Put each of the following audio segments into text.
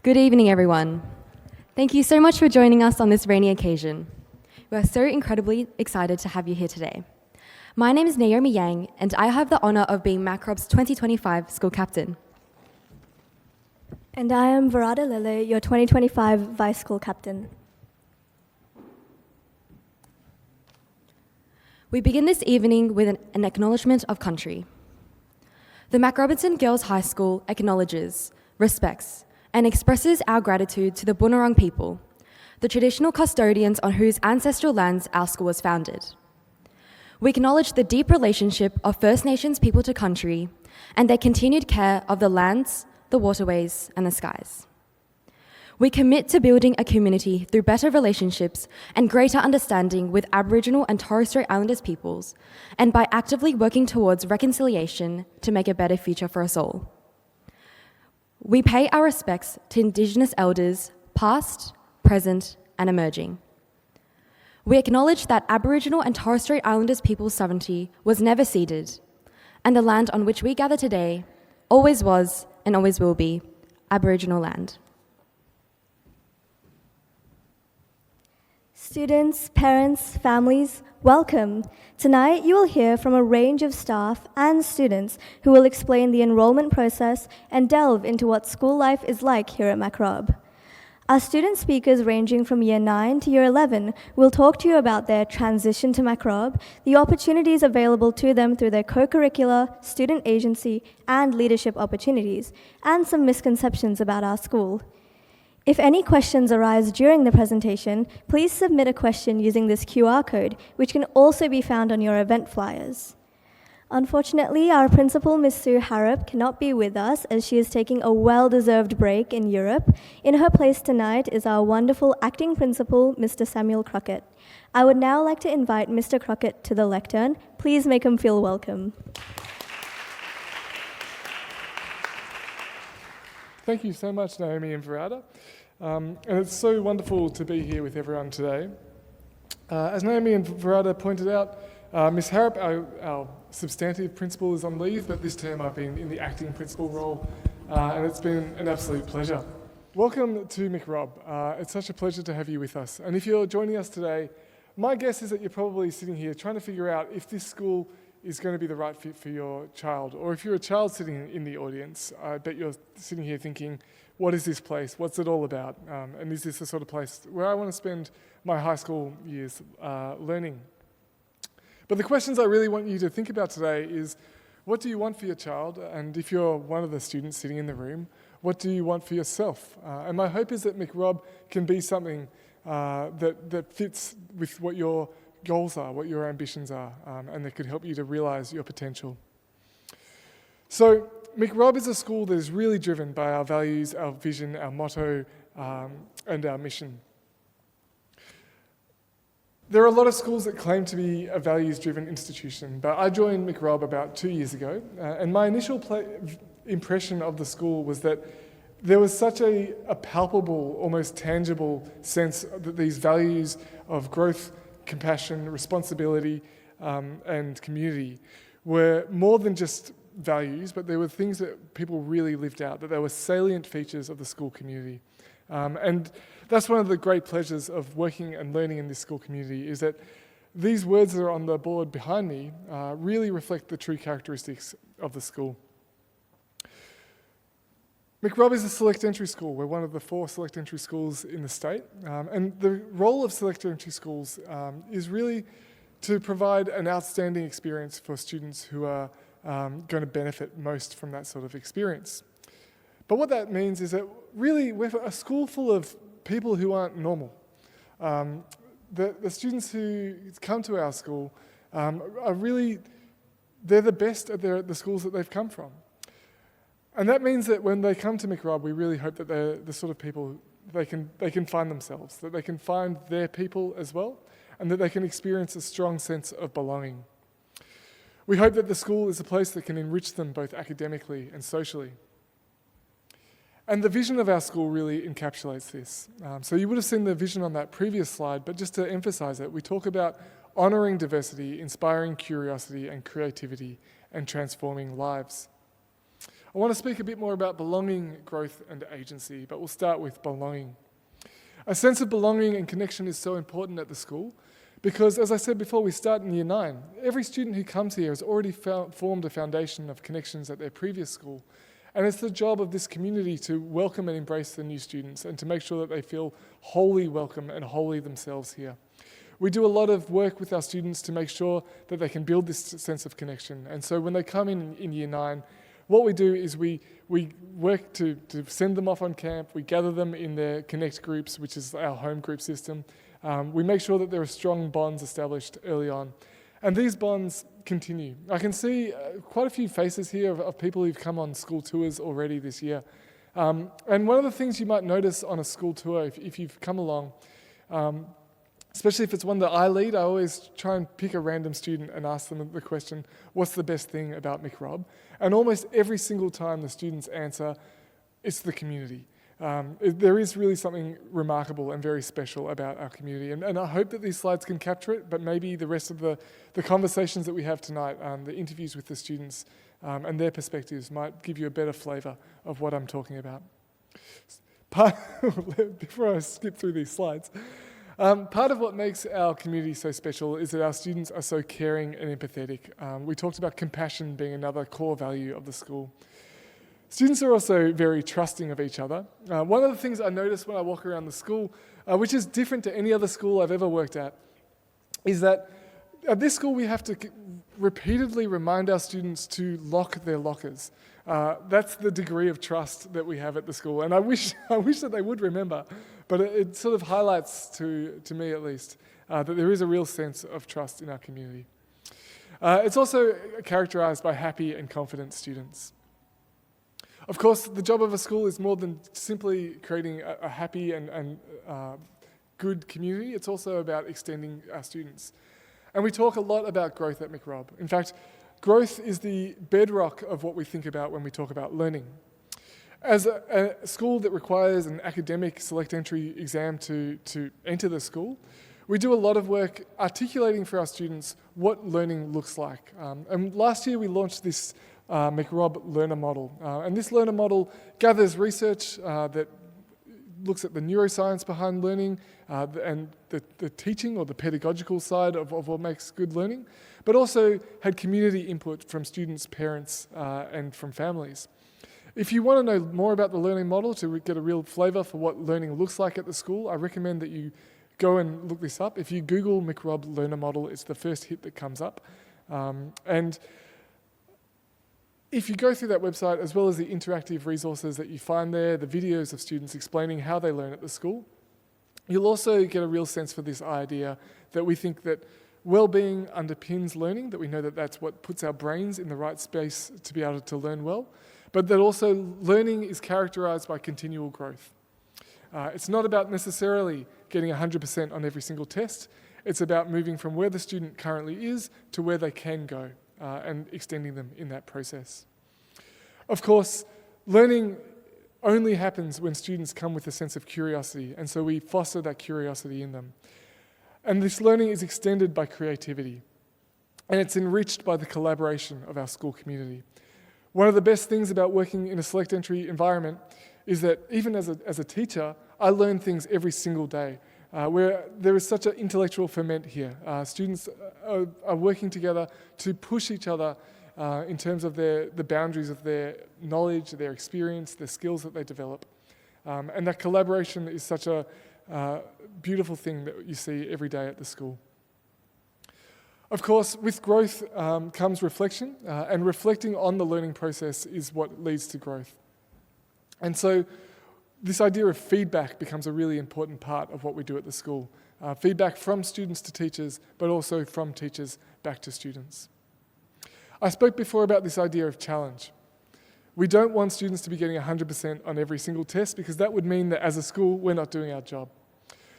Good evening, everyone. Thank you so much for joining us on this rainy occasion. We are so incredibly excited to have you here today. My name is Naomi Yang, and I have the honor of being Mac.Rob's 2025 school captain. And I am Verada Lele, your 2025 vice school captain. We begin this evening with an acknowledgement of country. The Mac Robertson Girls High School acknowledges, respects, and expresses our gratitude to the Bunurong people, the traditional custodians on whose ancestral lands our school was founded. We acknowledge the deep relationship of First Nations people to country and their continued care of the lands, the waterways, and the skies. We commit to building a community through better relationships and greater understanding with Aboriginal and Torres Strait Islanders peoples, and by actively working towards reconciliation to make a better future for us all. We pay our respects to Indigenous elders, past, present, and emerging. We acknowledge that Aboriginal and Torres Strait Islanders people's sovereignty was never ceded, and the land on which we gather today always was and always will be Aboriginal land. Students, parents, families, welcome. Tonight you will hear from a range of staff and students who will explain the enrollment process and delve into what school life is like here at Mac.Rob. Our student speakers ranging from Year 9 to Year 11 will talk to you about their transition to Mac.Rob, the opportunities available to them through their co-curricular, student agency, and leadership opportunities, and some misconceptions about our school. If any questions arise during the presentation, please submit a question using this QR code, which can also be found on your event flyers. Unfortunately, our principal, Ms. Sue Harrop, cannot be with us as she is taking a well-deserved break in Europe. In her place tonight is our wonderful acting principal, Mr. Samuel Crockett. I would now like to invite Mr. Crockett to the lectern. Please make him feel welcome. Thank you so much, Naomi and Verada. And it's so wonderful to be here with everyone today. As Naomi and Verada pointed out, Ms. Harrop, our substantive principal, is on leave, but this term I've been in the acting principal role, and it's been an absolute pleasure. Welcome to Mac.Rob. It's such a pleasure to have you with us. And if you're joining us today, my guess is that you're probably sitting here trying to figure out if this school is going to be the right fit for your child. Or if you're a child sitting in the audience, I bet you're sitting here thinking, what is this place? What's it all about? And is this the sort of place where I want to spend my high school years learning? But the questions I really want you to think about today is, what do you want for your child? And if you're one of the students sitting in the room, what do you want for yourself? And my hope is that Mac.Rob can be something that fits with what your goals are, what your ambitions are, and that could help you to realize your potential. So Mac.Rob is a school that is really driven by our values, our vision, our motto, and our mission. There are a lot of schools that claim to be a values-driven institution, but I joined Mac.Rob about 2 years ago, and my initial impression of the school was that there was such a palpable, almost tangible sense that these values of growth, compassion, responsibility, and community were more than just values, but they were things that people really lived out, that they were salient features of the school community. And that's one of the great pleasures of working and learning in this school community, is that these words that are on the board behind me really reflect the true characteristics of the school. Mac.Rob is a select entry school. We're one of the 4 select entry schools in the state. And the role of select entry schools is really to provide an outstanding experience for students who are going to benefit most from that sort of experience. But what that means is that really we're a school full of people who aren't normal. The students who come to our school are really, they're the best at the schools that they've come from. And that means that when they come to Mac.Rob, we really hope that they're the sort of people they can find themselves, that they can find their people as well, and that they can experience a strong sense of belonging. We hope that the school is a place that can enrich them both academically and socially. And the vision of our school really encapsulates this. So you would have seen the vision on that previous slide, but just to emphasize it, we talk about honouring diversity, inspiring curiosity and creativity, and transforming lives. I want to speak a bit more about belonging, growth, and agency, but we'll start with belonging. A sense of belonging and connection is so important at the school because, as I said before, we start in Year 9. Every student who comes here has already formed a foundation of connections at their previous school. And it's the job of this community to welcome and embrace the new students and to make sure that they feel wholly welcome and wholly themselves here. We do a lot of work with our students to make sure that they can build this sense of connection. And so when they come in Year 9, what we do is we work to send them off on camp. We gather them in their Connect groups, which is our home group system. We make sure that there are strong bonds established early on. And these bonds continue. I can see quite a few faces here of people who've come on school tours already this year. And one of the things you might notice on a school tour, if you've come along, especially if it's one that I lead, I always try and pick a random student and ask them the question, what's the best thing about Mac.Rob? And almost every single time the students answer, it's the community. There is really something remarkable and very special about our community. And I hope that these slides can capture it, but maybe the rest of the conversations that we have tonight, the interviews with the students and their perspectives might give you a better flavour of what I'm talking about. Before I skip through these slides, part of what makes our community so special is that our students are so caring and empathetic. We talked about compassion being another core value of the school. Students are also very trusting of each other. One of the things I notice when I walk around the school, which is different to any other school I've ever worked at, is that at this school we have to repeatedly remind our students to lock their lockers. That's the degree of trust that we have at the school, and I wish that they would remember, but it sort of highlights, to me at least, that there is a real sense of trust in our community. It's also characterised by happy and confident students. Of course, the job of a school is more than simply creating a happy and good community. It's also about extending our students. And we talk a lot about growth at Mac.Rob. In fact, growth is the bedrock of what we think about when we talk about learning. As a school that requires an academic select entry exam to enter the school, we do a lot of work articulating for our students what learning looks like. And last year we launched this Mac.Rob learner model. And this learner model gathers research that looks at the neuroscience behind learning and the teaching or the pedagogical side of what makes good learning, but also had community input from students, parents, and from families. If you want to know more about the learning model to get a real flavour for what learning looks like at the school, I recommend that you go and look this up. If you Google Mac.Rob learner model, it's the first hit that comes up. And if you go through that website, as well as the interactive resources that you find there, the videos of students explaining how they learn at the school, you'll also get a real sense for this idea that we think that well-being underpins learning, that we know that that's what puts our brains in the right space to be able to learn well, but that also learning is characterised by continual growth. It's not about necessarily getting 100% on every single test. It's about moving from where the student currently is to where they can go. And extending them in that process. Of course, learning only happens when students come with a sense of curiosity, and so we foster that curiosity in them. And this learning is extended by creativity, and it's enriched by the collaboration of our school community. One of the best things about working in a select entry environment is that even as a teacher, I learn things every single day. Where there is such an intellectual ferment here. Students are working together to push each other in terms of the boundaries of their knowledge, their experience, the skills that they develop. And that collaboration is such a beautiful thing that you see every day at the school. Of course, with growth comes reflection, and reflecting on the learning process is what leads to growth. And so this idea of feedback becomes a really important part of what we do at the school. Feedback from students to teachers, but also from teachers back to students. I spoke before about this idea of challenge. We don't want students to be getting 100% on every single test because that would mean that as a school, we're not doing our job.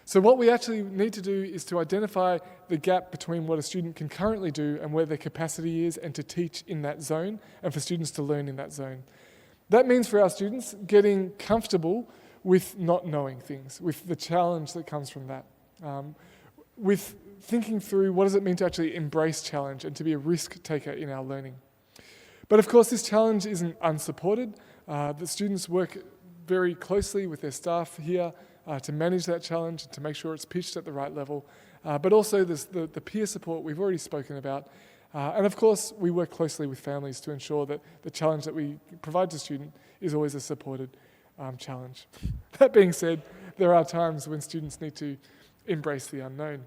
So what we actually need to do is to identify the gap between what a student can currently do and where their capacity is, and to teach in that zone and for students to learn in that zone. That means for our students getting comfortable with not knowing things, with the challenge that comes from that, with thinking through what does it mean to actually embrace challenge and to be a risk taker in our learning. But of course, this challenge isn't unsupported. The students work very closely with their staff here to manage that challenge and to make sure it's pitched at the right level. But also there's the peer support we've already spoken about. And of course, we work closely with families to ensure that the challenge that we provide to students is always a supported challenge. That being said, there are times when students need to embrace the unknown.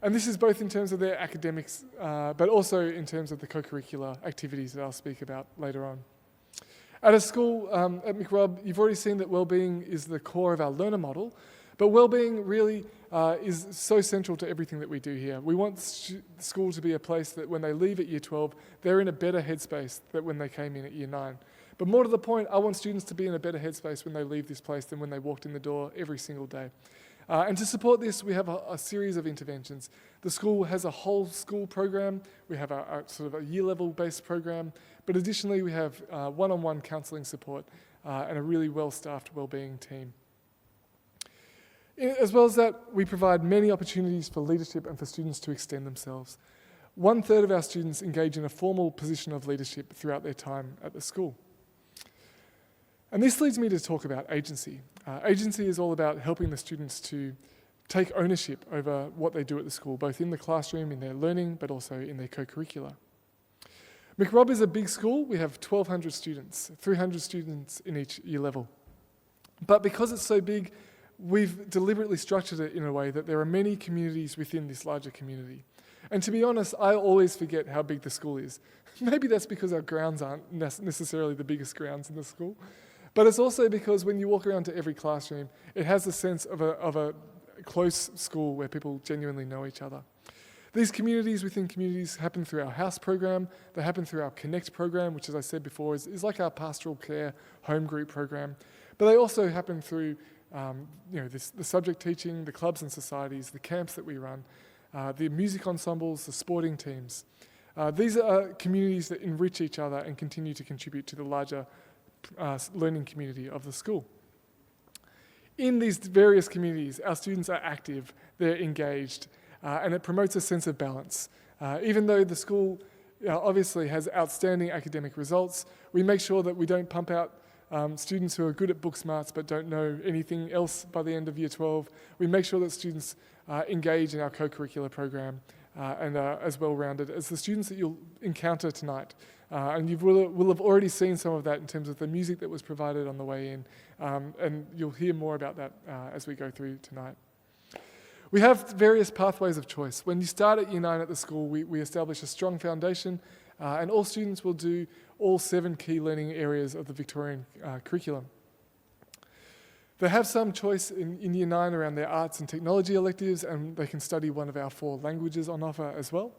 And this is both in terms of their academics, but also in terms of the co-curricular activities that I'll speak about later on. At a school, at Mac.Rob, you've already seen that wellbeing is the core of our learner model, but wellbeing really is so central to everything that we do here. We want school to be a place that when they leave at Year 12, they're in a better headspace than when they came in at Year 9. But more to the point, I want students to be in a better headspace when they leave this place than when they walked in the door every single day. And to support this, we have a series of interventions. The school has a whole school program. We have a sort of a year level based program, but additionally we have one-on-one counselling support and a really well-staffed wellbeing team. As well as that, we provide many opportunities for leadership and for students to extend themselves. 1/3 of our students engage in a formal position of leadership throughout their time at the school. And this leads me to talk about agency. Agency is all about helping the students to take ownership over what they do at the school, both in the classroom, in their learning, but also in their co-curricular. Mac.Rob is a big school. We have 1,200 students, 300 students in each year level. But because it's so big, we've deliberately structured it in a way that there are many communities within this larger community. And to be honest, I always forget how big the school is. Maybe that's because our grounds aren't necessarily the biggest grounds in the school. But it's also because when you walk around to every classroom, it has a sense of a close school where people genuinely know each other. These communities within communities happen through our house program. They happen through our Connect program, which, as I said before, is like our pastoral care home group program. But they also happen through the subject teaching, the clubs and societies, the camps that we run, the music ensembles, the sporting teams. These are communities that enrich each other and continue to contribute to the larger learning community of the school. In these various communities, our students are active, they're engaged, and it promotes a sense of balance. Even though the school obviously has outstanding academic results, we make sure that we don't pump out students who are good at book smarts but don't know anything else by the end of Year 12. We make sure that students engage in our co-curricular program and are as well-rounded as the students that you'll encounter tonight. And you will have already seen some of that in terms of the music that was provided on the way in, and you'll hear more about that as we go through tonight. We have various pathways of choice. When you start at Year 9 at the school, we establish a strong foundation, and all students will do all 7 key learning areas of the Victorian curriculum. They have some choice in Year 9 around their arts and technology electives, and they can study one of our 4 languages on offer as well.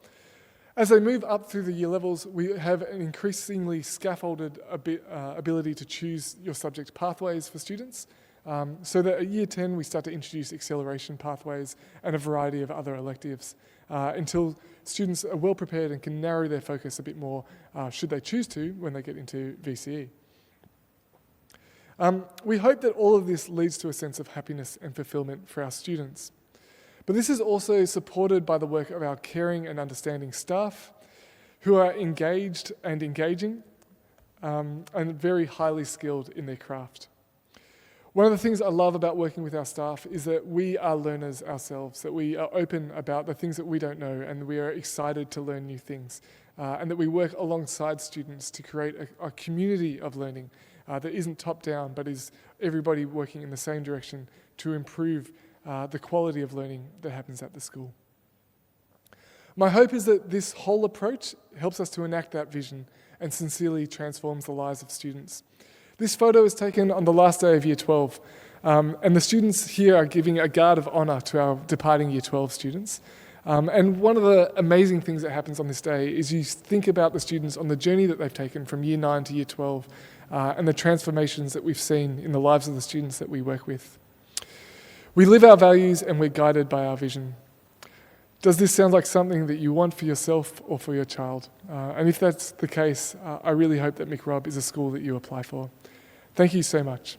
As they move up through the year levels, we have an increasingly scaffolded ability to choose your subject pathways for students, so that at Year 10 we start to introduce acceleration pathways and a variety of other electives until students are well prepared and can narrow their focus a bit more should they choose to when they get into VCE. We hope that all of this leads to a sense of happiness and fulfilment for our students. But this is also supported by the work of our caring and understanding staff who are engaged and engaging and very highly skilled in their craft. One of the things I love about working with our staff is that we are learners ourselves, that we are open about the things that we don't know and we are excited to learn new things, and that we work alongside students to create a community of learning that isn't top-down but is everybody working in the same direction to improve the quality of learning that happens at the school. My hope is that this whole approach helps us to enact that vision and sincerely transforms the lives of students. This photo is taken on the last day of Year 12, and the students here are giving a guard of honour to our departing Year 12 students. And one of the amazing things that happens on this day is you think about the students on the journey that they've taken from Year 9 to Year 12 and the transformations that we've seen in the lives of the students that we work with. We live our values and we're guided by our vision. Does this sound like something that you want for yourself or for your child? And if that's the case, I really hope that Mac.Rob is a school that you apply for. Thank you so much.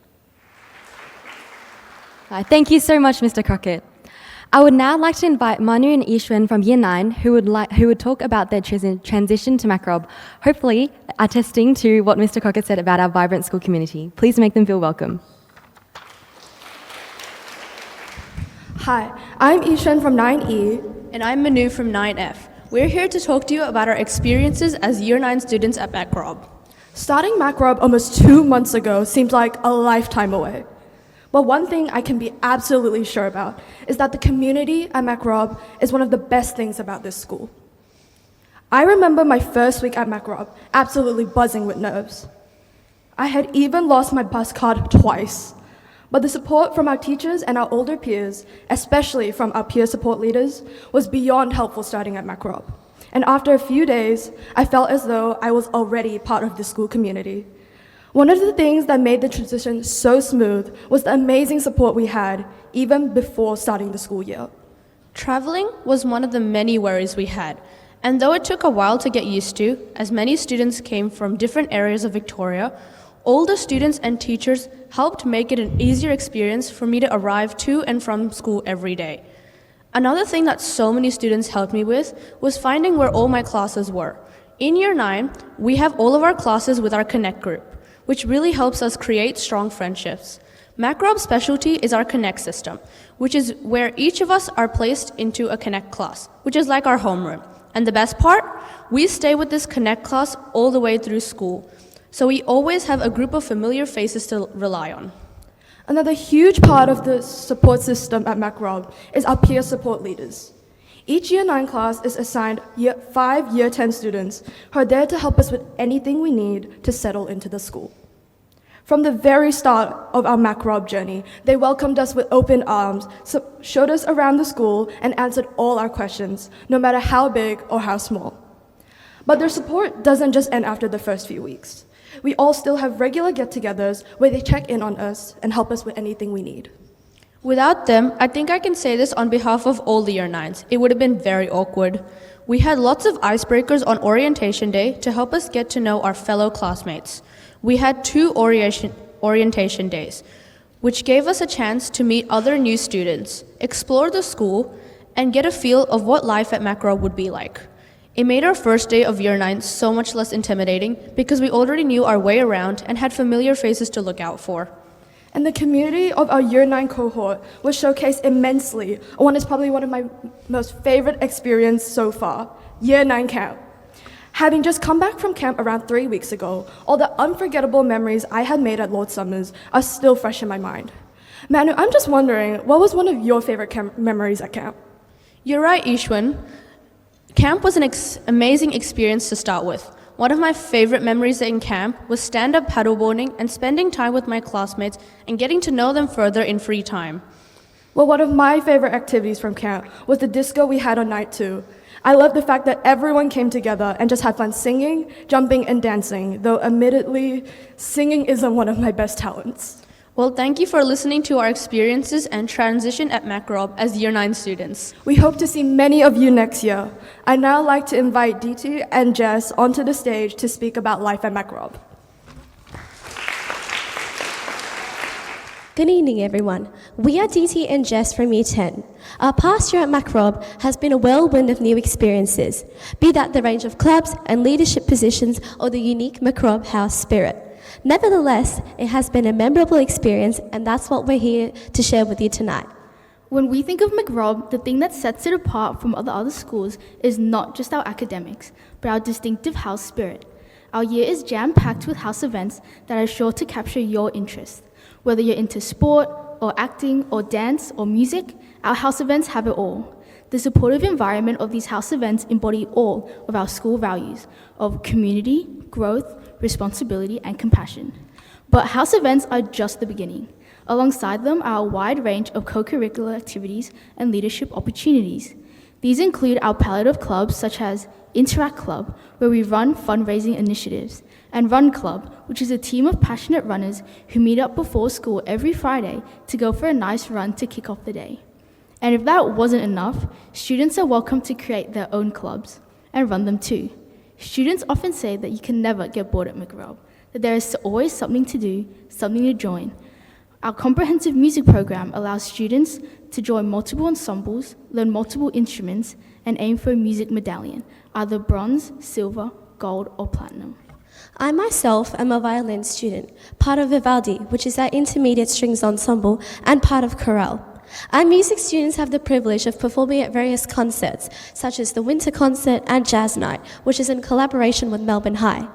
Thank you so much, Mr. Crockett. I would now like to invite Manu and Ishwan from Year 9 who would talk about their transition to Mac.Rob, hopefully attesting to what Mr. Crockett said about our vibrant school community. Please make them feel welcome. Hi, I'm Ishwan from 9E. And I'm Manu from 9F. We're here to talk to you about our experiences as Year 9 students at Mac.Rob. Starting Mac.Rob almost 2 months ago seems like a lifetime away. But one thing I can be absolutely sure about is that the community at Mac.Rob is one of the best things about this school. I remember my first week at Mac.Rob absolutely buzzing with nerves. I had even lost my bus card twice. But the support from our teachers and our older peers, especially from our peer support leaders, was beyond helpful starting at Mac.Rob. And after a few days, I felt as though I was already part of the school community. One of the things that made the transition so smooth was the amazing support we had even before starting the school year. Traveling was one of the many worries we had, and though it took a while to get used to, as many students came from different areas of Victoria, all the students and teachers helped make it an easier experience for me to arrive to and from school every day. Another thing that so many students helped me with was finding where all my classes were. In Year 9, we have all of our classes with our Connect group, which really helps us create strong friendships. Mac.Rob's specialty is our Connect system, which is where each of us are placed into a Connect class, which is like our homeroom. And the best part? We stay with this Connect class all the way through school. So we always have a group of familiar faces to rely on. Another huge part of the support system at Mac.Rob is our peer support leaders. Each Year 9 class is assigned 5 Year 10 students who are there to help us with anything we need to settle into the school. From the very start of our Mac.Rob journey, they welcomed us with open arms, showed us around the school, and answered all our questions, no matter how big or how small. But their support doesn't just end after the first few weeks. We all still have regular get-togethers where they check in on us and help us with anything we need. Without them, I think I can say this on behalf of all the Year 9s, it would have been very awkward. We had lots of icebreakers on orientation day to help us get to know our fellow classmates. We had 2 orientation days, which gave us a chance to meet other new students, explore the school, and get a feel of what life at Mac.Rob would be like. It made our first day of Year 9 so much less intimidating because we already knew our way around and had familiar faces to look out for. And the community of our Year 9 cohort was showcased immensely on what is probably one of my most favorite experiences so far, Year 9 camp. Having just come back from camp around 3 weeks ago, all the unforgettable memories I had made at Lord Summers are still fresh in my mind. Manu, I'm just wondering, what was one of your favorite memories at camp? You're right, Ishwan. Camp was an amazing experience to start with. One of my favorite memories in camp was stand-up paddleboarding and spending time with my classmates and getting to know them further in free time. Well, one of my favorite activities from camp was the disco we had on night 2. I love the fact that everyone came together and just had fun singing, jumping, and dancing, though admittedly, singing isn't one of my best talents. Well, thank you for listening to our experiences and transition at Mac.Rob as Year 9 students. We hope to see many of you next year. I'd now like to invite DT and Jess onto the stage to speak about life at Mac.Rob. Good evening, everyone. We are DT and Jess from Year 10. Our past year at Mac.Rob has been a whirlwind of new experiences, be that the range of clubs and leadership positions or the unique Mac.Rob house spirit. Nevertheless, it has been a memorable experience, and that's what we're here to share with you tonight. When we think of Mac.Rob, the thing that sets it apart from other schools is not just our academics, but our distinctive house spirit. Our year is jam-packed with house events that are sure to capture your interest. Whether you're into sport, or acting, or dance, or music, our house events have it all. The supportive environment of these house events embody all of our school values of community, growth, responsibility, and compassion. But house events are just the beginning. Alongside them are a wide range of co-curricular activities and leadership opportunities. These include our palette of clubs such as Interact Club, where we run fundraising initiatives, and Run Club, which is a team of passionate runners who meet up before school every Friday to go for a nice run to kick off the day. And if that wasn't enough, students are welcome to create their own clubs and run them too. Students often say that you can never get bored at Mac.Rob, that there is always something to do, something to join. Our comprehensive music program allows students to join multiple ensembles, learn multiple instruments, and aim for a music medallion, either bronze, silver, gold, or platinum. I myself am a violin student, part of Vivaldi, which is our intermediate strings ensemble, and part of chorale. Our music students have the privilege of performing at various concerts, such as the Winter Concert and Jazz Night, which is in collaboration with Melbourne High.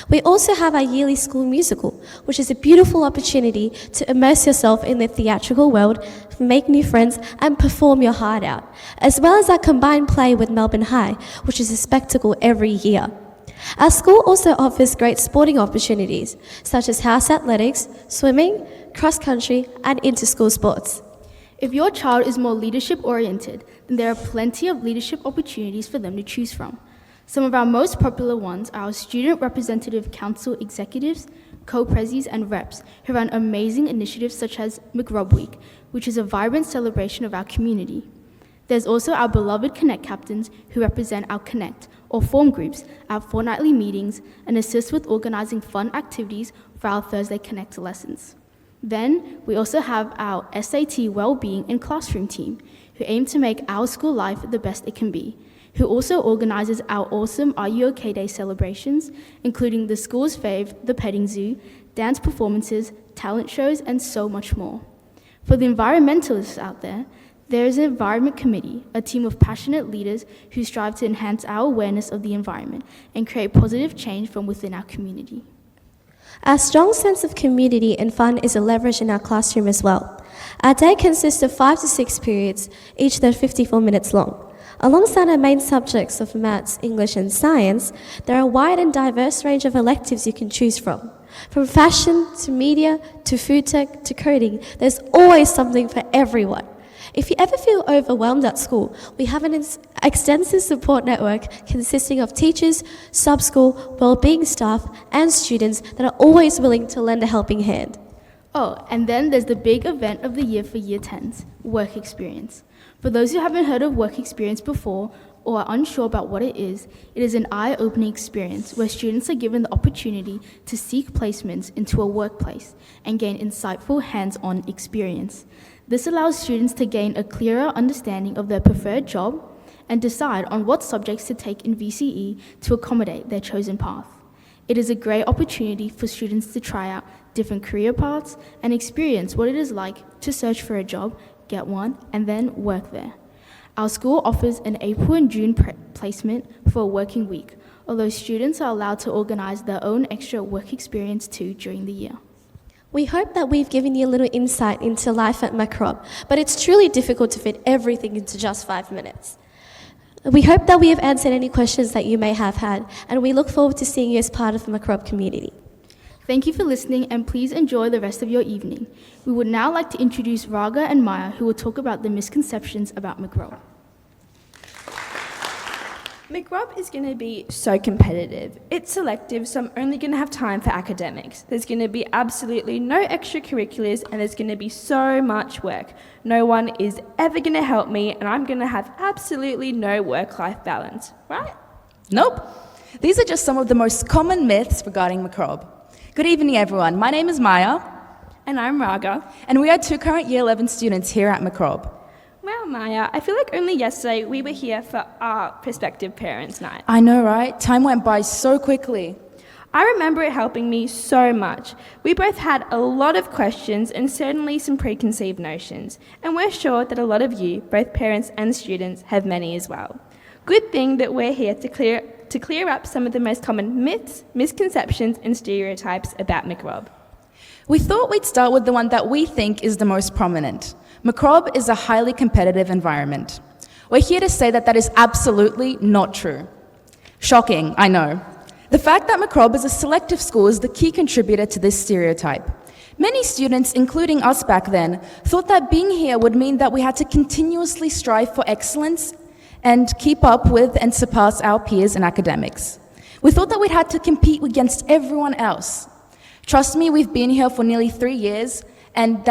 We also have our yearly school musical, which is a beautiful opportunity to immerse yourself in the theatrical world, make new friends, and perform your heart out, as well as our combined play with Melbourne High, which is a spectacle every year. Our school also offers great sporting opportunities, such as house athletics, swimming, cross-country, and inter-school sports. If your child is more leadership-oriented, then there are plenty of leadership opportunities for them to choose from. Some of our most popular ones are our Student Representative Council executives, co-presis, and reps who run amazing initiatives such as Mac.Rob Week, which is a vibrant celebration of our community. There's also our beloved Connect captains who represent our Connect, or form groups, at fortnightly meetings and assist with organizing fun activities for our Thursday Connect lessons. Then, we also have our SAT Wellbeing and Classroom team, who aim to make our school life the best it can be, who also organizes our awesome Are You OK Day celebrations, including the school's fave, the petting zoo, dance performances, talent shows, and so much more. For the environmentalists out there is an Environment Committee, a team of passionate leaders who strive to enhance our awareness of the environment and create positive change from within our community. Our strong sense of community and fun is a leverage in our classroom as well. Our day consists of 5 to 6 periods, each 54 minutes long. Alongside our main subjects of maths, English, and science, there are a wide and diverse range of electives you can choose from. From fashion to media to food tech to coding, there's always something for everyone. If you ever feel overwhelmed at school, we have an extensive support network consisting of teachers, sub-school, well-being staff, and students that are always willing to lend a helping hand. Oh, and then there's the big event of the year for Year 10s, work experience. For those who haven't heard of work experience before or are unsure about what it is an eye-opening experience where students are given the opportunity to seek placements into a workplace and gain insightful hands-on experience. This allows students to gain a clearer understanding of their preferred job and decide on what subjects to take in VCE to accommodate their chosen path. It is a great opportunity for students to try out different career paths and experience what it is like to search for a job, get one, and then work there. Our school offers an April and June placement for a working week, although students are allowed to organize their own extra work experience too during the year. We hope that we've given you a little insight into life at Mac.Rob, but it's truly difficult to fit everything into just 5 minutes. We hope that we have answered any questions that you may have had, and we look forward to seeing you as part of the Mac.Rob community. Thank you for listening, and please enjoy the rest of your evening. We would now like to introduce Raga and Maya, who will talk about the misconceptions about Mac.Rob. Mac.Rob is going to be so competitive. It's selective, so I'm only going to have time for academics. There's going to be absolutely no extracurriculars, and there's going to be so much work. No one is ever going to help me, and I'm going to have absolutely no work-life balance, right? Nope. These are just some of the most common myths regarding Mac.Rob. Good evening, everyone. My name is Maya. And I'm Raga. And we are 2 current Year 11 students here at Mac.Rob. Well, Maya, I feel like only yesterday we were here for our prospective parents' night. I know, right? Time went by so quickly. I remember it helping me so much. We both had a lot of questions and certainly some preconceived notions. And we're sure that a lot of you, both parents and students, have many as well. Good thing that we're here to clear up some of the most common myths, misconceptions, and stereotypes about Mac.Rob. We thought we'd start with the one that we think is the most prominent. Mac.Rob is a highly competitive environment. We're here to say that that is absolutely not true. Shocking, I know. The fact that Mac.Rob is a selective school is the key contributor to this stereotype. Many students, including us back then, thought that being here would mean that we had to continuously strive for excellence and keep up with and surpass our peers in academics. We thought that we'd had to compete against everyone else. Trust me, we've been here for nearly 3 years, and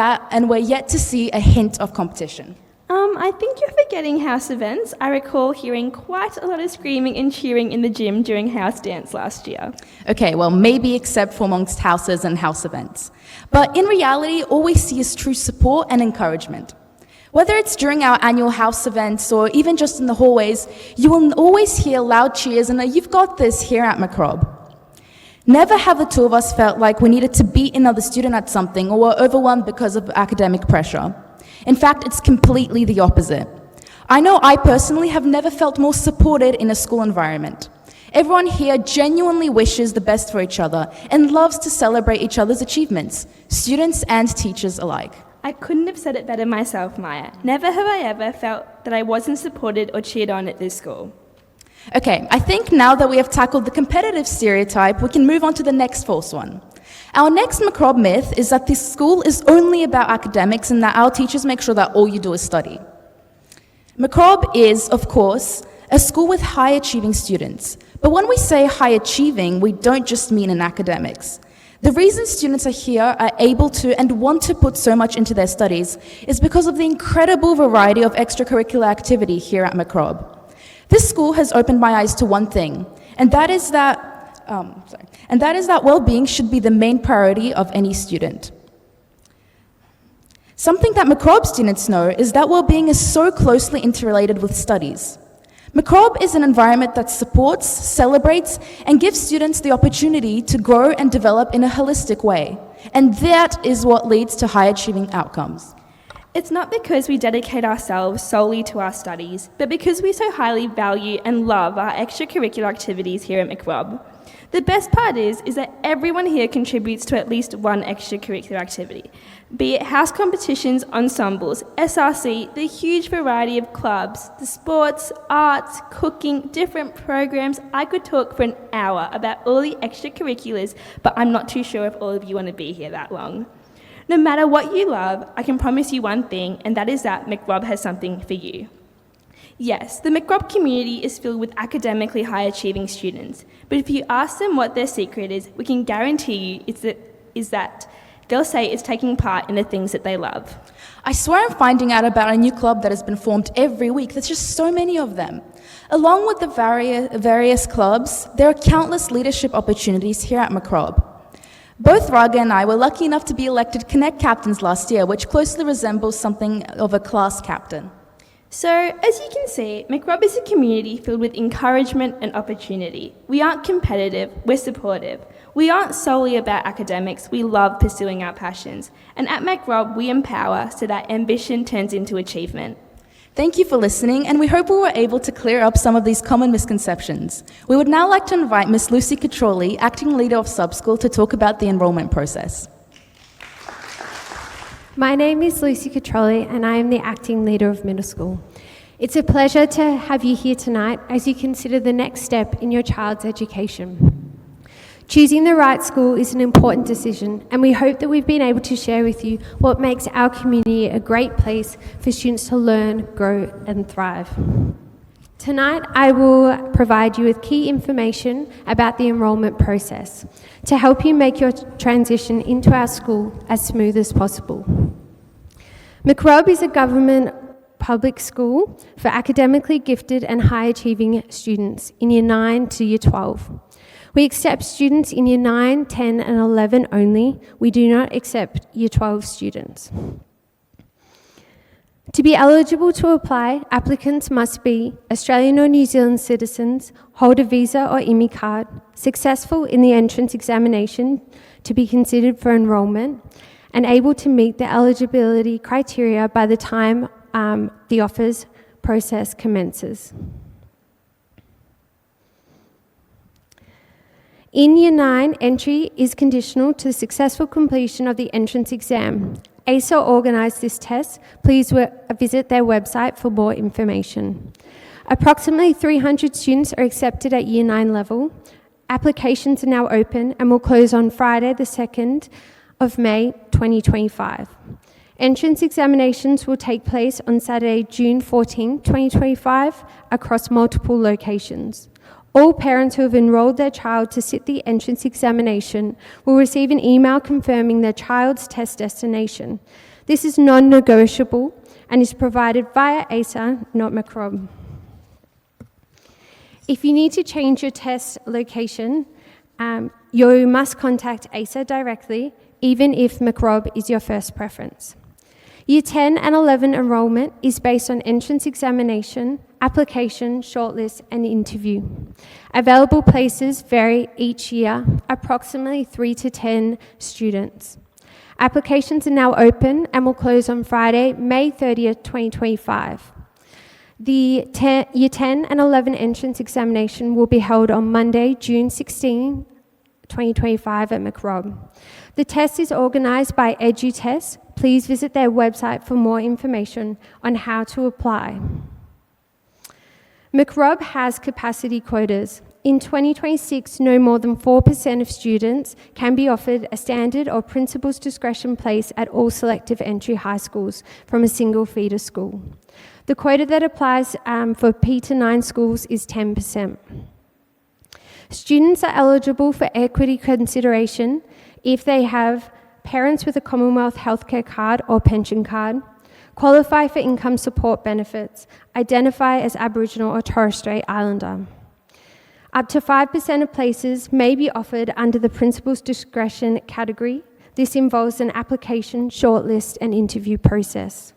we're yet to see a hint of competition. I think you're forgetting house events. I recall hearing quite a lot of screaming and cheering in the gym during house dance last year. Okay, well, maybe except for amongst houses and house events. But in reality, all we see is true support and encouragement. Whether it's during our annual house events or even just in the hallways, you will always hear loud cheers and a "you've got this" here at Mac.Rob. Never have the two of us felt like we needed to beat another student at something or were overwhelmed because of academic pressure. In fact, it's completely the opposite. I know I personally have never felt more supported in a school environment. Everyone here genuinely wishes the best for each other and loves to celebrate each other's achievements, students and teachers alike. I couldn't have said it better myself, Maya. Never have I ever felt that I wasn't supported or cheered on at this school. Okay, I think now that we have tackled the competitive stereotype, we can move on to the next false one. Our next Mac.Rob myth is that this school is only about academics and that our teachers make sure that all you do is study. Mac.Rob is, of course, a school with high-achieving students. But when we say high-achieving, we don't just mean in academics. The reason students are here, are able to and want to put so much into their studies is because of the incredible variety of extracurricular activity here at Mac.Rob. This school has opened my eyes to one thing, and that is that well-being should be the main priority of any student. Something that Mac.Rob students know is that well-being is so closely interrelated with studies. Mac.Rob is an environment that supports, celebrates, and gives students the opportunity to grow and develop in a holistic way. And that is what leads to high-achieving outcomes. It's not because we dedicate ourselves solely to our studies, but because we so highly value and love our extracurricular activities here at Mac.Rob. The best part is that everyone here contributes to at least one extracurricular activity, be it house competitions, ensembles, SRC, the huge variety of clubs, the sports, arts, cooking, different programs. I could talk for an hour about all the extracurriculars, but I'm not too sure if all of you want to be here that long. No matter what you love, I can promise you one thing, and that is that Mac.Rob has something for you. Yes, the Mac.Rob community is filled with academically high-achieving students, but if you ask them what their secret is, we can guarantee you is that they'll say it's taking part in the things that they love. I swear I'm finding out about a new club that has been formed every week. There's just so many of them. Along with the various clubs, there are countless leadership opportunities here at Mac.Rob. Both Raga and I were lucky enough to be elected Connect captains last year, which closely resembles something of a class captain. So, as you can see, Mac.Rob is a community filled with encouragement and opportunity. We aren't competitive, we're supportive. We aren't solely about academics, we love pursuing our passions. And at Mac.Rob, we empower so that ambition turns into achievement. Thank you for listening, and we hope we were able to clear up some of these common misconceptions. We would now like to invite Ms. Lucy Catroli, Acting Leader of Subschool, to talk about the enrolment process. My name is Lucy Catroli and I am the Acting Leader of Middle School. It's a pleasure to have you here tonight as you consider the next step in your child's education. Choosing the right school is an important decision, and we hope that we've been able to share with you what makes our community a great place for students to learn, grow and thrive. Tonight, I will provide you with key information about the enrolment process to help you make your transition into our school as smooth as possible. Mac.Rob is a government public school for academically gifted and high-achieving students in Year 9 to Year 12. We accept students in Year 9, 10 and 11 only. We do not accept Year 12 students. To be eligible to apply, applicants must be Australian or New Zealand citizens, hold a visa or IMI card, successful in the entrance examination to be considered for enrolment, and able to meet the eligibility criteria by the time the offers process commences. In Year 9, entry is conditional to the successful completion of the entrance exam. ASA organised this test. Please visit their website for more information. Approximately 300 students are accepted at Year 9 level. Applications are now open and will close on Friday the 2nd of May 2025. Entrance examinations will take place on Saturday, June 14, 2025, across multiple locations. All parents who have enrolled their child to sit the entrance examination will receive an email confirming their child's test destination. This is non-negotiable and is provided via ASA, not Mac.Rob. If you need to change your test location, you must contact ASA directly, even if Mac.Rob is your first preference. Year 10 and 11 enrolment is based on entrance examination, application, shortlist, and interview. Available places vary each year, approximately 3 to 10 students. Applications are now open and will close on Friday, May 30th, 2025. The Year 10 and 11 entrance examination will be held on Monday, June 16, 2025 at Mac.Rob. The test is organised by EduTest. Please visit their website for more information on how to apply. Mac.Rob has capacity quotas. In 2026, no more than 4% of students can be offered a standard or principal's discretion place at all selective entry high schools from a single feeder school. The quota that applies for P to 9 schools is 10%. Students are eligible for equity consideration if they have parents with a Commonwealth healthcare card or pension card, qualify for income support benefits, identify as Aboriginal or Torres Strait Islander. Up to 5% of places may be offered under the principal's discretion category. This involves an application, shortlist, and interview process.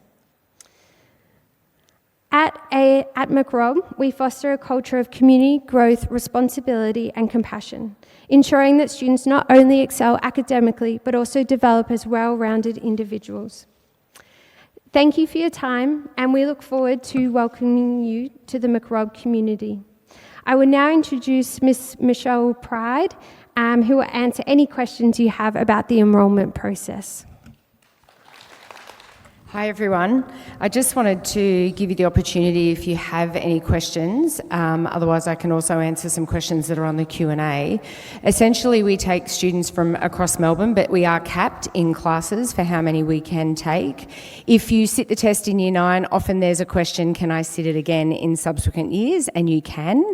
At Mac.Rob, we foster a culture of community growth, responsibility, and compassion, ensuring that students not only excel academically, but also develop as well-rounded individuals. Thank you for your time, and we look forward to welcoming you to the Mac.Rob community. I will now introduce Ms. Michelle Pride, who will answer any questions you have about the enrolment process. Hi everyone. I just wanted to give you the opportunity if you have any questions. Otherwise I can also answer some questions that are on the Q&A. Essentially we take students from across Melbourne, but we are capped in classes for how many we can take. If you sit the test in Year 9, often there's a question, can I sit it again in subsequent years? And you can.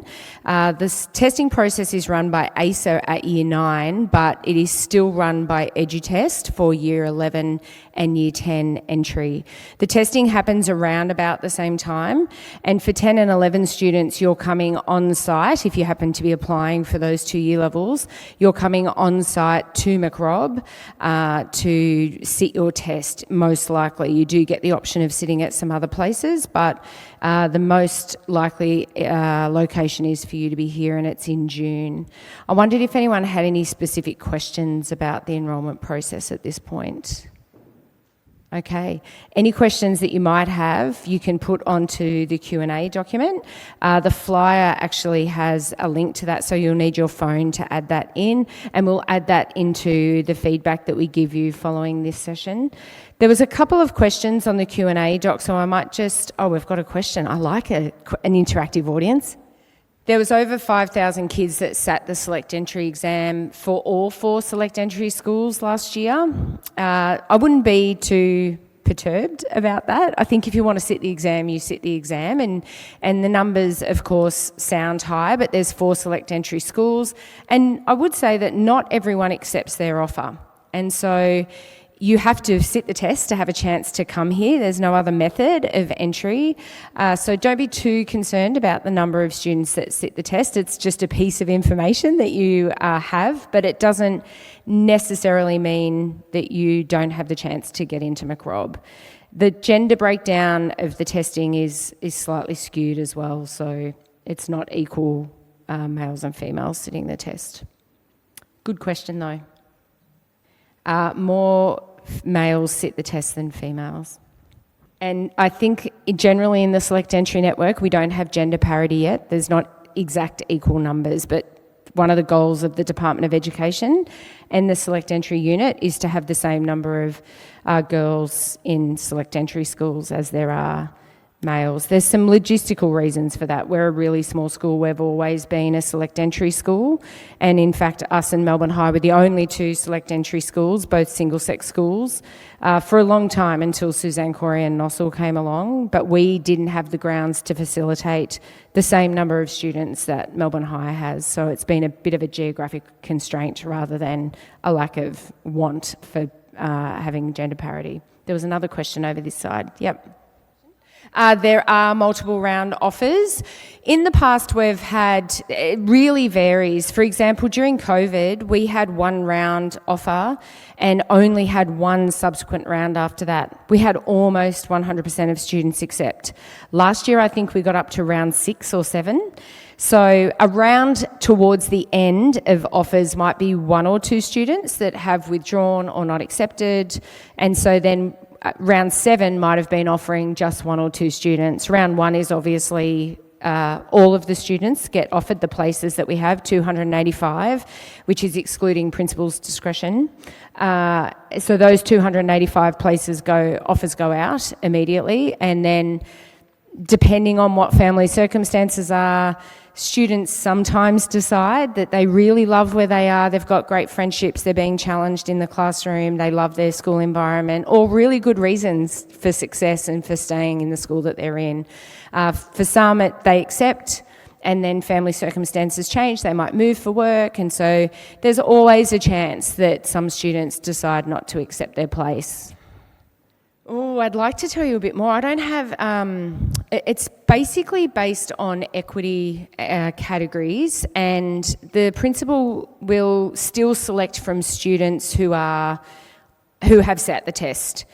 This testing process is run by ASA at Year 9, but it is still run by EduTest for Year 11 and Year 10 entry. The testing happens around about the same time, and for 10 and 11 students, you're coming on site. If you happen to be applying for those 2 year levels, you're coming on site to Mac.Rob to sit your test, most likely. You do get the option of sitting at some other places, but the most likely location is for you to be here, and it's in June. I wondered if anyone had any specific questions about the enrolment process at this point. Okay. Any questions that you might have, you can put onto the Q&A document. The flyer actually has a link to that, so you'll need your phone to add that in, and we'll add that into the feedback that we give you following this session. There was a couple of questions on the Q&A doc, so I might just... Oh, we've got a question. I like an interactive audience. There was over 5,000 kids that sat the select entry exam for all 4 select entry schools last year. I wouldn't be too perturbed about that. I think if you want to sit the exam, you sit the exam, and the numbers, of course, sound high, but there's 4 select entry schools, and I would say that not everyone accepts their offer, and so you have to sit the test to have a chance to come here. There's no other method of entry. So don't be too concerned about the number of students that sit the test. It's just a piece of information that you have, but it doesn't necessarily mean that you don't have the chance to get into Mac.Rob. The gender breakdown of the testing is slightly skewed as well, so it's not equal males and females sitting the test. Good question though. More males sit the test than females. And I think generally in the select entry network, we don't have gender parity yet. There's not exact equal numbers, but one of the goals of the Department of Education and the select entry unit is to have the same number of girls in select entry schools as there are males. There's some logistical reasons for that. We're a really small school. We've always been a select entry school, and in fact us and Melbourne High were the only 2 select entry schools, both single-sex schools, for a long time until Suzanne Corey and Nossal came along, but we didn't have the grounds to facilitate the same number of students that Melbourne High has, so it's been a bit of a geographic constraint rather than a lack of want for having gender parity. There was another question over this side. Yep. There are multiple round offers. In the past, we've had, it really varies. For example, during COVID, we had one round offer and only had one subsequent round after that. We had almost 100% of students accept. Last year, I think we got up to round 6 or 7. So around towards the end of offers might be 1 or 2 students that have withdrawn or not accepted. And so then round 7 might have been offering just 1 or 2 students. Round 1 is obviously all of the students get offered the places that we have, 285, which is excluding principal's discretion. So those 285 offers go out immediately, and then depending on what family circumstances are, students sometimes decide that they really love where they are, they've got great friendships, they're being challenged in the classroom, they love their school environment, or really good reasons for success and for staying in the school that they're in. For some, they accept, and then family circumstances change, they might move for work, and so there's always a chance that some students decide not to accept their place. Oh, I'd like to tell you a bit more. I don't have, it's basically based on equity categories, and the principal will still select from students who have sat the test.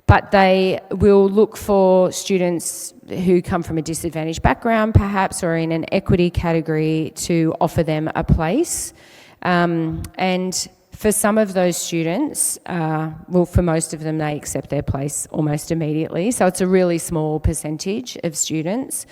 But they will look for students who come from a disadvantaged background, perhaps, or in an equity category to offer them a place. And for some of those students, for most of them, they accept their place almost immediately. So it's a really small percentage of students.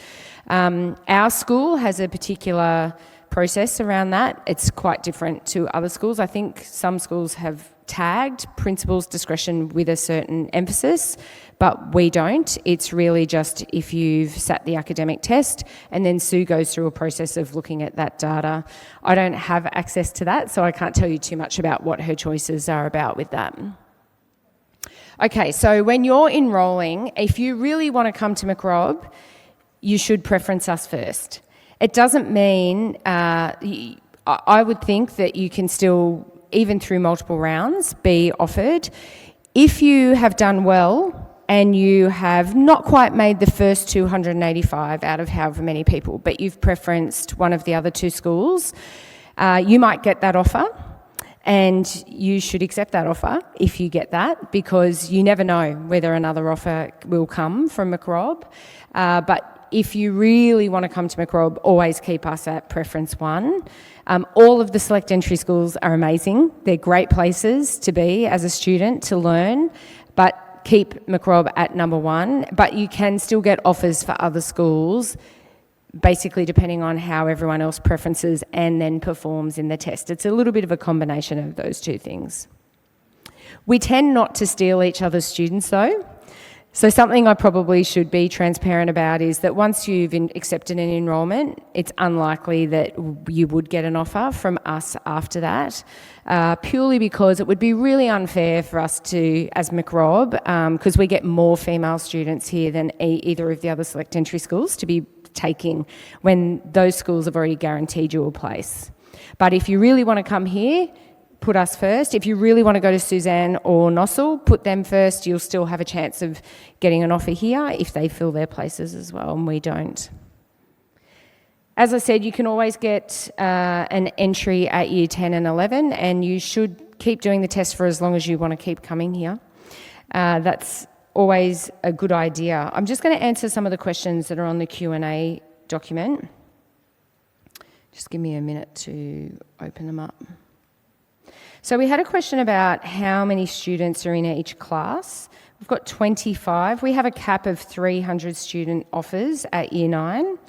Our school has a particular process around that. It's quite different to other schools. I think some schools have tagged principal's discretion with a certain emphasis, but we don't. It's really just if you've sat the academic test, and then Sue goes through a process of looking at that data. I don't have access to that, so I can't tell you too much about what her choices are about with that. Okay, so when you're enrolling, if you really want to come to Mac.Rob, you should preference us first. It doesn't mean, I would think that you can still, even through multiple rounds, be offered. If you have done well and you have not quite made the first 285 out of however many people, but you've preferenced one of the other 2 schools, you might get that offer, and you should accept that offer if you get that, because you never know whether another offer will come from Mac.Rob. But if you really want to come to Mac.Rob, always keep us at preference 1. All of the select entry schools are amazing. They're great places to be as a student to learn, but keep Mac.Rob at number 1. But you can still get offers for other schools, basically depending on how everyone else preferences and then performs in the test. It's a little bit of a combination of those 2 things. We tend not to steal each other's students though. So something I probably should be transparent about is that once you've accepted an enrolment, it's unlikely that you would get an offer from us after that, purely because it would be really unfair for us to, as Mac.Rob, because we get more female students here than either of the other select entry schools to be taking when those schools have already guaranteed you a place. But if you really want to come here, put us first. If you really want to go to Suzanne or Nossal, put them first. You'll still have a chance of getting an offer here if they fill their places as well, and we don't. As I said, you can always get an entry at year 10 and 11, and you should keep doing the test for as long as you want to keep coming here. That's always a good idea. I'm just going to answer some of the questions that are on the Q&A document. Just give me a minute to open them up. So we had a question about how many students are in each class. We've got 25. We have a cap of 300 student offers at year 9,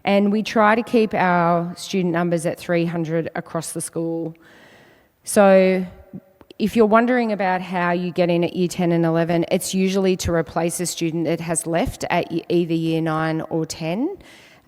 and we try to keep our student numbers at 300 across the school. So if you're wondering about how you get in at year 10 and 11, it's usually to replace a student that has left at either year 9 or 10.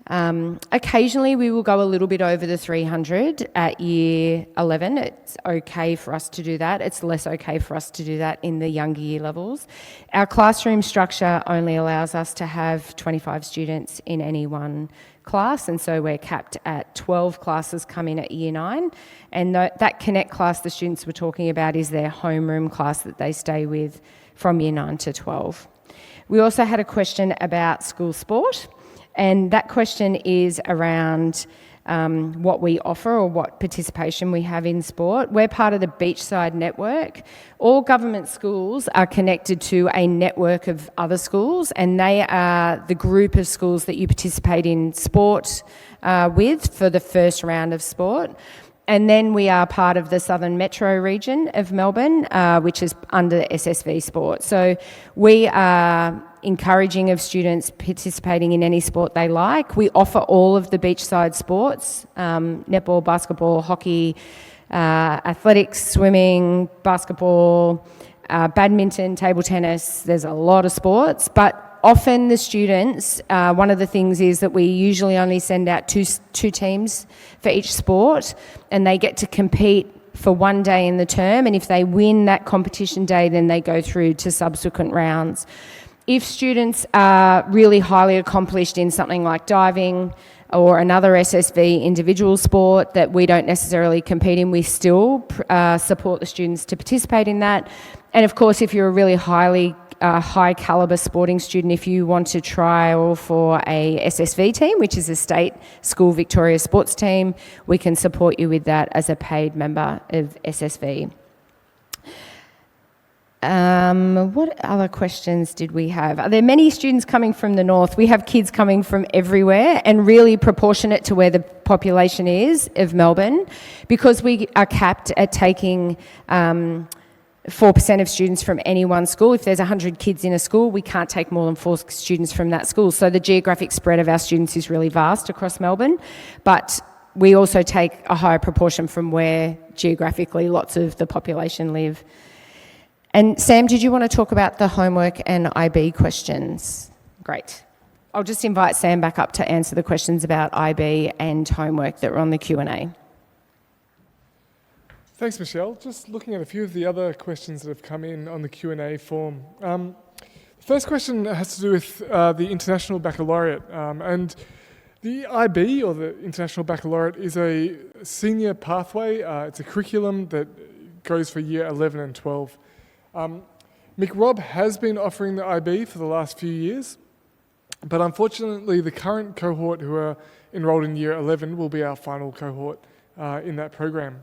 Occasionally we will go a little bit over the 300 at year 11. It's okay for us to do that. It's less okay for us to do that in the younger year levels. Our classroom structure only allows us to have 25 students in any one class, and so we're capped at 12 classes come in at year 9, and that Connect class the students were talking about is their homeroom class that they stay with from year 9 to 12. We also had a question about school sport, and that question is around what we offer or what participation we have in sport. We're part of the Beachside Network. All government schools are connected to a network of other schools, and they are the group of schools that you participate in sport with for the first round of sport. And then we are part of the Southern Metro region of Melbourne, which is under SSV Sport. So we are encouraging of students participating in any sport they like. We offer all of the beachside sports, netball, basketball, hockey, athletics, swimming, basketball, badminton, table tennis. There's a lot of sports, but often the students, one of the things is that we usually only send out two teams for each sport, and they get to compete for one day in the term, and if they win that competition day, then they go through to subsequent rounds. If students are really highly accomplished in something like diving or another SSV individual sport that we don't necessarily compete in, we still support the students to participate in that. And of course, if you're a really high calibre sporting student, if you want to trial for a SSV team, which is a state school Victoria sports team, we can support you with that as a paid member of SSV. What other questions did we have? Are there many students coming from the north? We have kids coming from everywhere and really proportionate to where the population is of Melbourne, because we are capped at taking 4% of students from any one school. If there's 100 kids in a school, we can't take more than 4 students from that school. So the geographic spread of our students is really vast across Melbourne, but we also take a higher proportion from where geographically lots of the population live. And Sam, did you want to talk about the homework and IB questions? Great. I'll just invite Sam back up to answer the questions about IB and homework that were on the Q&A. Thanks, Michelle. Just looking at a few of the other questions that have come in on the Q&A form. The first question has to do with the International Baccalaureate. And the IB, or the International Baccalaureate, is a senior pathway. It's a curriculum that goes for year 11 and 12. Mac.Rob has been offering the IB for the last few years, but unfortunately the current cohort who are enrolled in year 11 will be our final cohort in that program.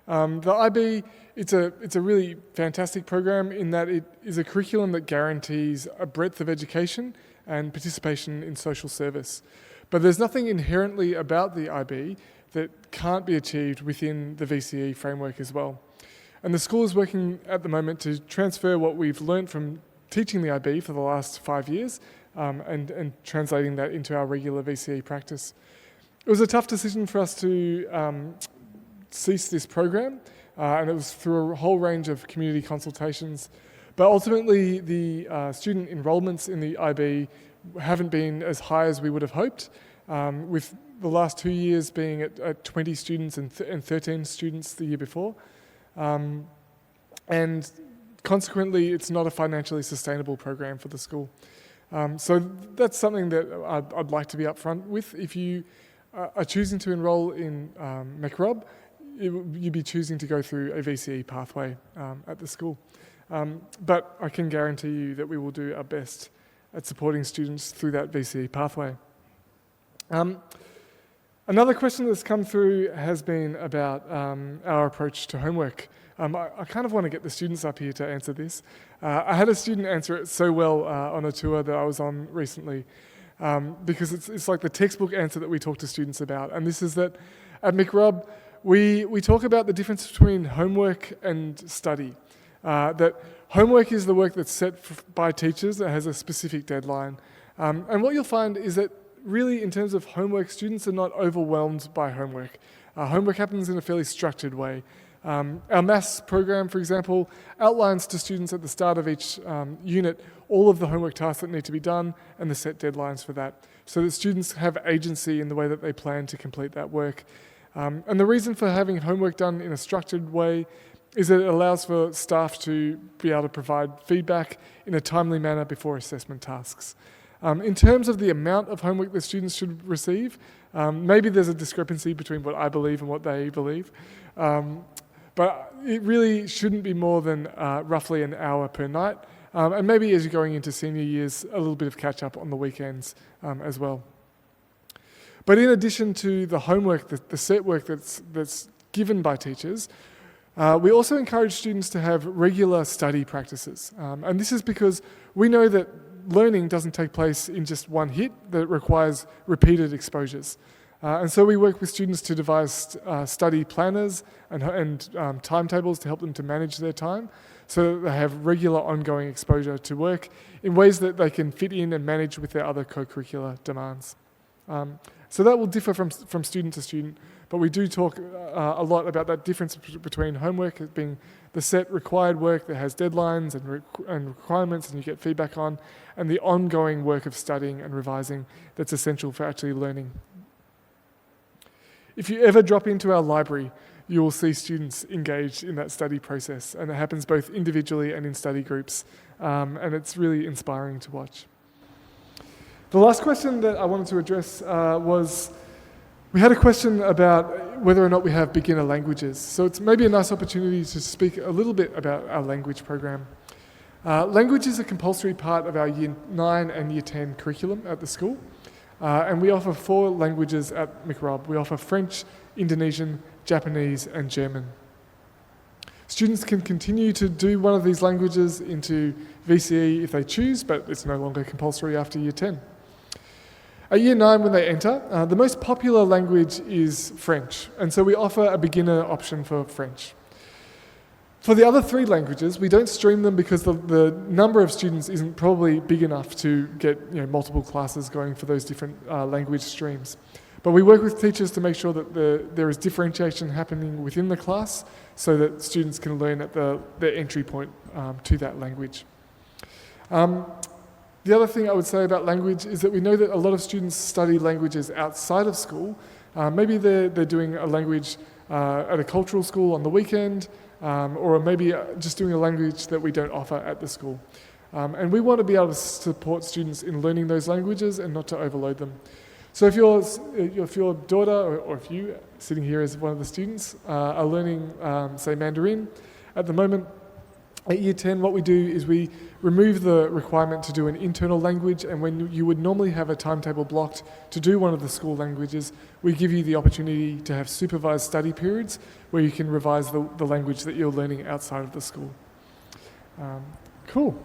The IB, it's a really fantastic program in that it is a curriculum that guarantees a breadth of education and participation in social service. But there's nothing inherently about the IB that can't be achieved within the VCE framework as well. And the school is working at the moment to transfer what we've learnt from teaching the IB for the last 5 years and translating that into our regular VCE practice. It was a tough decision for us to cease this program, and it was through a whole range of community consultations. But ultimately, the student enrolments in the IB haven't been as high as we would have hoped, with the last 2 years being at 20 students and 13 students the year before. And consequently, it's not a financially sustainable program for the school. So that's something that I'd like to be upfront with. If you are choosing to enrol in Mac.Rob, you'd be choosing to go through a VCE pathway at the school. But I can guarantee you that we will do our best at supporting students through that VCE pathway. Another question that's come through has been about our approach to homework. I kind of want to get the students up here to answer this. I had a student answer it so well on a tour that I was on recently, because it's like the textbook answer that we talk to students about. And this is that at Mac.Rob, we talk about the difference between homework and study. That homework is the work that's set by teachers that has a specific deadline. And what you'll find is that really, in terms of homework, students are not overwhelmed by homework. Homework happens in a fairly structured way. Our maths program, for example, outlines to students at the start of each unit all of the homework tasks that need to be done and the set deadlines for that, so that students have agency in the way that they plan to complete that work. And the reason for having homework done in a structured way is that it allows for staff to be able to provide feedback in a timely manner before assessment tasks. In terms of the amount of homework that students should receive, maybe there's a discrepancy between what I believe and what they believe. But it really shouldn't be more than roughly an hour per night. And maybe as you're going into senior years, a little bit of catch up on the weekends as well. But in addition to the homework, the set work that's given by teachers, we also encourage students to have regular study practices. And this is because we know that learning doesn't take place in just one hit, that it requires repeated exposures. And so we work with students to devise study planners and timetables to help them to manage their time so that they have regular ongoing exposure to work in ways that they can fit in and manage with their other co-curricular demands. So that will differ from student to student, but we do talk a lot about that difference between homework as being the set required work that has deadlines and requirements and you get feedback on, and the ongoing work of studying and revising that's essential for actually learning. If you ever drop into our library, you will see students engaged in that study process, and it happens both individually and in study groups, and it's really inspiring to watch. The last question that I wanted to address was, we had a question about whether or not we have beginner languages. So it's maybe a nice opportunity to speak a little bit about our language program. Language is a compulsory part of our Year 9 and Year 10 curriculum at the school. And we offer 4 languages at Mac.Rob. We offer French, Indonesian, Japanese, and German. Students can continue to do one of these languages into VCE if they choose, but it's no longer compulsory after Year 10. At Year 9, when they enter, the most popular language is French, and so we offer a beginner option for French. For the other 3 languages, we don't stream them because the number of students isn't probably big enough to get multiple classes going for those different language streams. But we work with teachers to make sure that there is differentiation happening within the class so that students can learn at the entry point to that language. The other thing I would say about language is that we know that a lot of students study languages outside of school. Maybe they're doing a language at a cultural school on the weekend, or maybe just doing a language that we don't offer at the school. And we want to be able to support students in learning those languages and not to overload them. So if your daughter, or if you, sitting here as one of the students, are learning, say, Mandarin, at the moment, at Year 10, what we do is we remove the requirement to do an internal language, and when you would normally have a timetable blocked to do one of the school languages, we give you the opportunity to have supervised study periods where you can revise the language that you're learning outside of the school. Cool.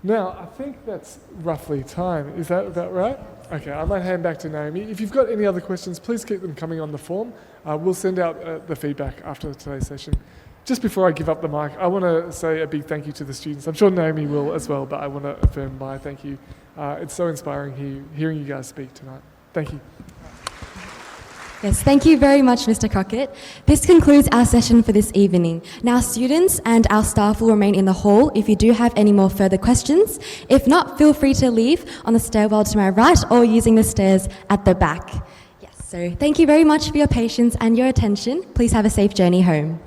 Now, I think that's roughly time. Is that about right? Okay, I might hand back to Naomi. If you've got any other questions, please keep them coming on the form. We'll send out the feedback after today's session. Just before I give up the mic, I want to say a big thank you to the students. I'm sure Naomi will as well, but I want to affirm my thank you. It's so inspiring hearing you guys speak tonight. Thank you. Yes, thank you very much, Mr. Crockett. This concludes our session for this evening. Now, students and our staff will remain in the hall if you do have any more further questions. If not, feel free to leave on the stairwell to my right or using the stairs at the back. Yes, so thank you very much for your patience and your attention. Please have a safe journey home.